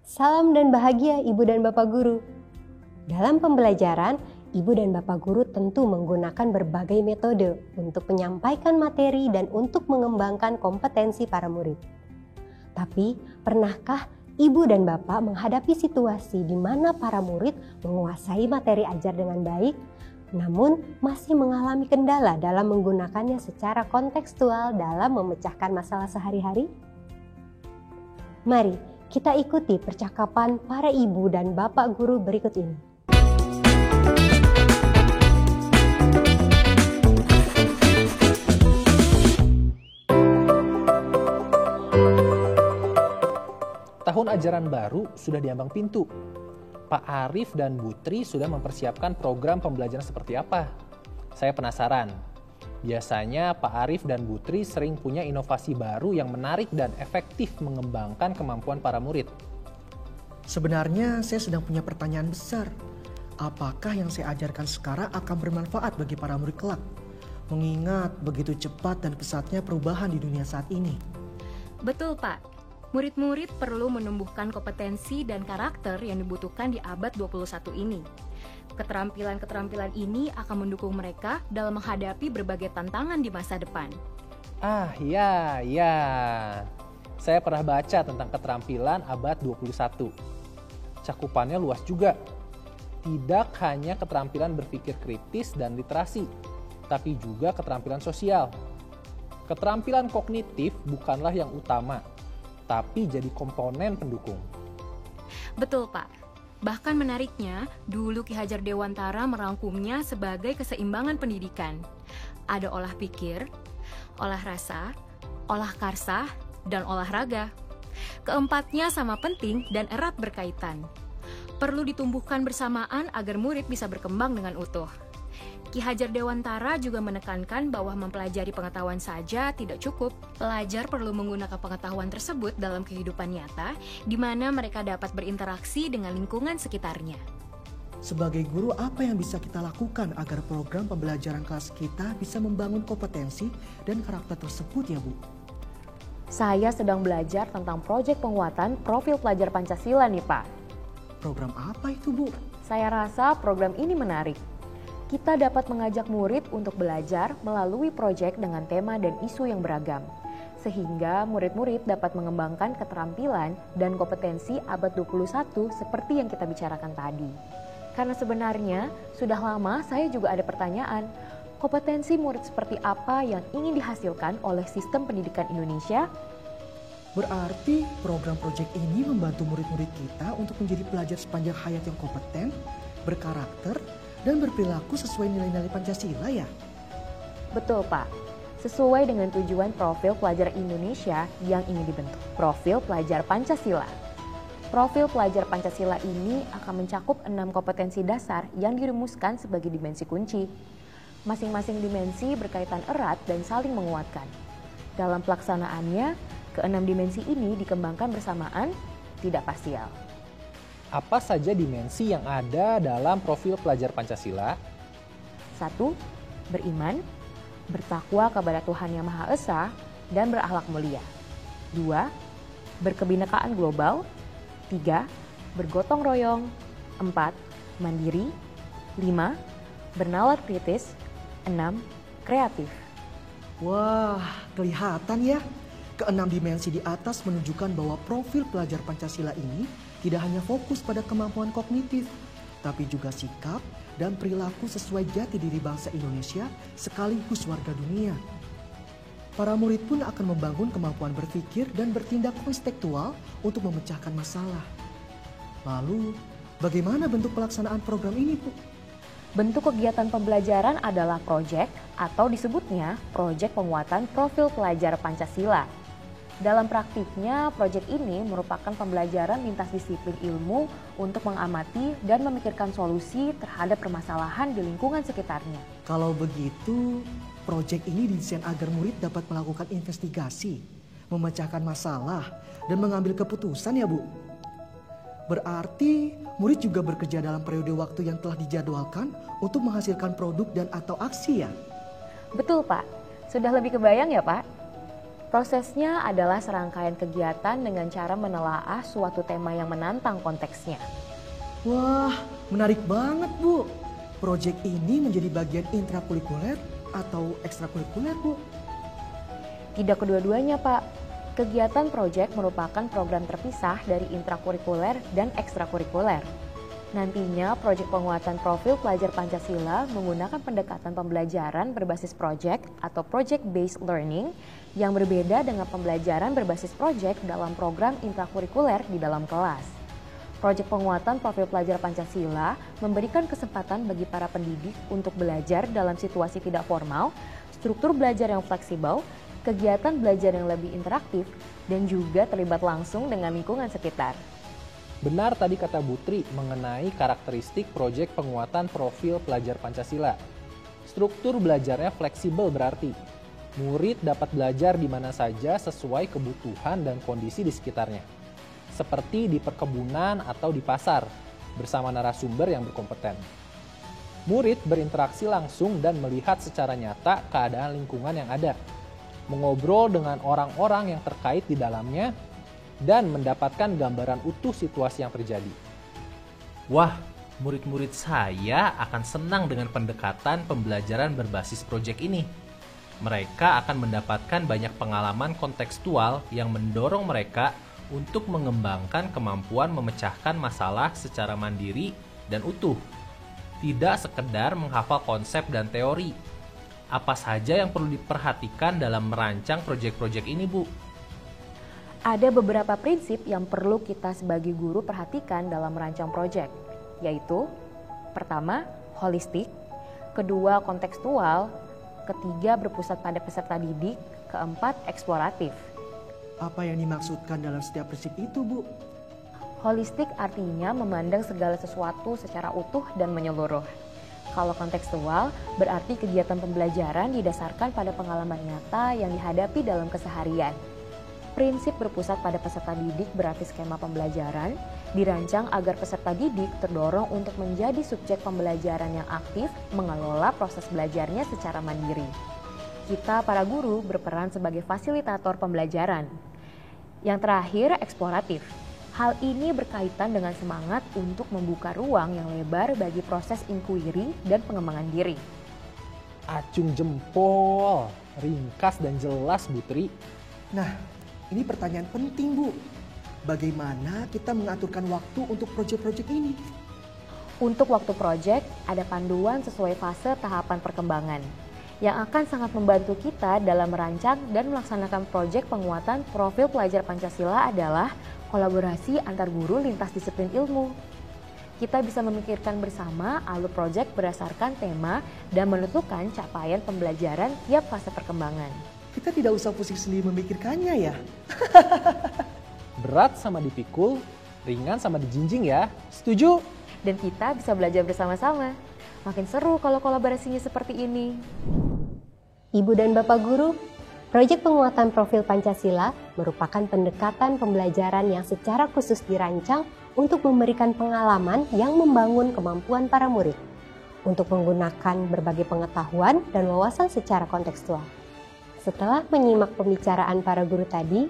Salam dan bahagia Ibu dan Bapak Guru. Dalam pembelajaran, Ibu dan Bapak Guru tentu menggunakan berbagai metode untuk menyampaikan materi dan untuk mengembangkan kompetensi para murid. Tapi, pernahkah Ibu dan Bapak menghadapi situasi di mana para murid menguasai materi ajar dengan baik, namun masih mengalami kendala dalam menggunakannya secara kontekstual dalam memecahkan masalah sehari-hari? Mari kita ikuti percakapan para ibu dan bapak guru berikut ini. Tahun ajaran baru sudah diambang pintu. Pak Arif dan Bu Tri sudah mempersiapkan program pembelajaran seperti apa? Saya penasaran. Biasanya Pak Arif dan Bu Tri sering punya inovasi baru yang menarik dan efektif mengembangkan kemampuan para murid. Sebenarnya saya sedang punya pertanyaan besar. Apakah yang saya ajarkan sekarang akan bermanfaat bagi para murid kelak? Mengingat begitu cepat dan pesatnya perubahan di dunia saat ini. Betul, Pak. Murid-murid perlu menumbuhkan kompetensi dan karakter yang dibutuhkan di abad 21 ini. Keterampilan-keterampilan ini akan mendukung mereka dalam menghadapi berbagai tantangan di masa depan. Ya. Saya pernah baca tentang keterampilan abad 21. Cakupannya luas juga. Tidak hanya keterampilan berpikir kritis dan literasi, tapi juga keterampilan sosial. Keterampilan kognitif bukanlah yang utama, tapi jadi komponen pendukung. Betul, Pak. Bahkan menariknya, dulu Ki Hajar Dewantara merangkumnya sebagai keseimbangan pendidikan. Ada olah pikir, olah rasa, olah karsa, dan olahraga. Keempatnya sama penting dan erat berkaitan. Perlu ditumbuhkan bersamaan agar murid bisa berkembang dengan utuh. Ki Hajar Dewantara juga menekankan bahwa mempelajari pengetahuan saja tidak cukup. Pelajar perlu menggunakan pengetahuan tersebut dalam kehidupan nyata, di mana mereka dapat berinteraksi dengan lingkungan sekitarnya. Sebagai guru, apa yang bisa kita lakukan agar program pembelajaran kelas kita bisa membangun kompetensi dan karakter tersebut ya Bu? Saya sedang belajar tentang proyek penguatan profil pelajar Pancasila nih Pak. Program apa itu Bu? Saya rasa program ini menarik. Kita dapat mengajak murid untuk belajar melalui proyek dengan tema dan isu yang beragam, sehingga murid-murid dapat mengembangkan keterampilan dan kompetensi abad 21 seperti yang kita bicarakan tadi. Karena sebenarnya sudah lama saya juga ada pertanyaan, kompetensi murid seperti apa yang ingin dihasilkan oleh sistem pendidikan Indonesia? Berarti program proyek ini membantu murid-murid kita untuk menjadi pelajar sepanjang hayat yang kompeten, berkarakter, dan berperilaku sesuai nilai-nilai Pancasila ya? Betul Pak, sesuai dengan tujuan profil pelajar Indonesia yang ingin dibentuk, profil pelajar Pancasila. Profil pelajar Pancasila ini akan mencakup 6 kompetensi dasar yang dirumuskan sebagai dimensi kunci. Masing-masing dimensi berkaitan erat dan saling menguatkan. Dalam pelaksanaannya, ke-6 dimensi ini dikembangkan bersamaan, tidak parsial. Apa saja dimensi yang ada dalam profil pelajar Pancasila? 1. Beriman, bertakwa kepada Tuhan Yang Maha Esa, dan berakhlak mulia. 2. Berkebinekaan global. 3. Bergotong royong. 4. Mandiri. 5. Bernalar kritis. 6. Kreatif. Wah, kelihatan ya. Ke-6 dimensi di atas menunjukkan bahwa profil pelajar Pancasila ini tidak hanya fokus pada kemampuan kognitif, tapi juga sikap dan perilaku sesuai jati diri bangsa Indonesia sekaligus warga dunia. Para murid pun akan membangun kemampuan berpikir dan bertindak konstektual untuk memecahkan masalah. Lalu, bagaimana bentuk pelaksanaan program ini, Bu? Bentuk kegiatan pembelajaran adalah proyek atau disebutnya proyek penguatan profil pelajar Pancasila. Dalam praktiknya, proyek ini merupakan pembelajaran lintas disiplin ilmu untuk mengamati dan memikirkan solusi terhadap permasalahan di lingkungan sekitarnya. Kalau begitu, proyek ini didesain agar murid dapat melakukan investigasi, memecahkan masalah, dan mengambil keputusan ya Bu? Berarti murid juga bekerja dalam periode waktu yang telah dijadwalkan untuk menghasilkan produk dan atau aksi ya? Betul Pak, sudah lebih kebayang ya Pak? Prosesnya adalah serangkaian kegiatan dengan cara menelaah suatu tema yang menantang konteksnya. Wah, menarik banget, Bu. Proyek ini menjadi bagian intrakurikuler atau ekstrakurikuler, Bu? Tidak kedua-duanya, Pak. Kegiatan proyek merupakan program terpisah dari intrakurikuler dan ekstrakurikuler. Nantinya, proyek penguatan profil pelajar Pancasila menggunakan pendekatan pembelajaran berbasis proyek atau project-based learning yang berbeda dengan pembelajaran berbasis proyek dalam program intrakurikuler di dalam kelas. Proyek penguatan profil pelajar Pancasila memberikan kesempatan bagi para pendidik untuk belajar dalam situasi tidak formal, struktur belajar yang fleksibel, kegiatan belajar yang lebih interaktif, dan juga terlibat langsung dengan lingkungan sekitar. Benar tadi kata Butri mengenai karakteristik proyek penguatan profil pelajar Pancasila. Struktur belajarnya fleksibel berarti murid dapat belajar di mana saja sesuai kebutuhan dan kondisi di sekitarnya. Seperti di perkebunan atau di pasar bersama narasumber yang berkompeten. Murid berinteraksi langsung dan melihat secara nyata keadaan lingkungan yang ada. Mengobrol dengan orang-orang yang terkait di dalamnya dan mendapatkan gambaran utuh situasi yang terjadi. Wah, murid-murid saya akan senang dengan pendekatan pembelajaran berbasis proyek ini. Mereka akan mendapatkan banyak pengalaman kontekstual yang mendorong mereka untuk mengembangkan kemampuan memecahkan masalah secara mandiri dan utuh. Tidak sekedar menghafal konsep dan teori. Apa saja yang perlu diperhatikan dalam merancang proyek-proyek ini, Bu? Ada beberapa prinsip yang perlu kita sebagai guru perhatikan dalam merancang proyek, yaitu pertama, holistik, kedua, kontekstual, ketiga, berpusat pada peserta didik, keempat, eksploratif. Apa yang dimaksudkan dalam setiap prinsip itu, Bu? Holistik artinya memandang segala sesuatu secara utuh dan menyeluruh. Kalau kontekstual, berarti kegiatan pembelajaran didasarkan pada pengalaman nyata yang dihadapi dalam keseharian. Prinsip berpusat pada peserta didik berarti skema pembelajaran dirancang agar peserta didik terdorong untuk menjadi subjek pembelajaran yang aktif mengelola proses belajarnya secara mandiri. Kita para guru berperan sebagai fasilitator pembelajaran. Yang terakhir, eksploratif. Hal ini berkaitan dengan semangat untuk membuka ruang yang lebar bagi proses inquiry dan pengembangan diri. Acung jempol, ringkas dan jelas, Butri. Nah, ini pertanyaan penting, Bu. Bagaimana kita mengaturkan waktu untuk proyek-proyek ini? Untuk waktu proyek, ada panduan sesuai fase tahapan perkembangan yang akan sangat membantu kita dalam merancang dan melaksanakan proyek penguatan profil pelajar Pancasila adalah kolaborasi antar guru lintas disiplin ilmu. Kita bisa memikirkan bersama alur proyek berdasarkan tema dan menentukan capaian pembelajaran tiap fase perkembangan. Kita tidak usah pusing sendiri memikirkannya ya. Berat sama dipikul, ringan sama dijinjing ya. Setuju? Dan kita bisa belajar bersama-sama. Makin seru kalau kolaborasinya seperti ini. Ibu dan Bapak Guru, proyek penguatan profil Pancasila merupakan pendekatan pembelajaran yang secara khusus dirancang untuk memberikan pengalaman yang membangun kemampuan para murid untuk menggunakan berbagai pengetahuan dan wawasan secara kontekstual. Setelah menyimak pembicaraan para guru tadi,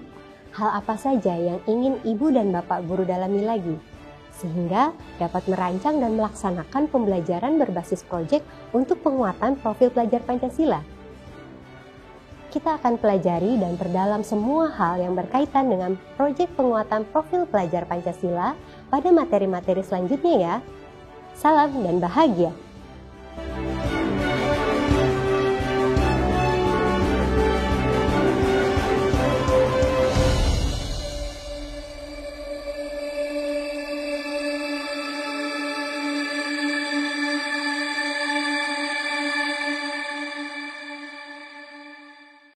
hal apa saja yang ingin Ibu dan Bapak Guru dalami lagi, sehingga dapat merancang dan melaksanakan pembelajaran berbasis proyek untuk penguatan profil pelajar Pancasila? Kita akan pelajari dan perdalam semua hal yang berkaitan dengan proyek penguatan profil pelajar Pancasila pada materi-materi selanjutnya ya. Salam dan bahagia!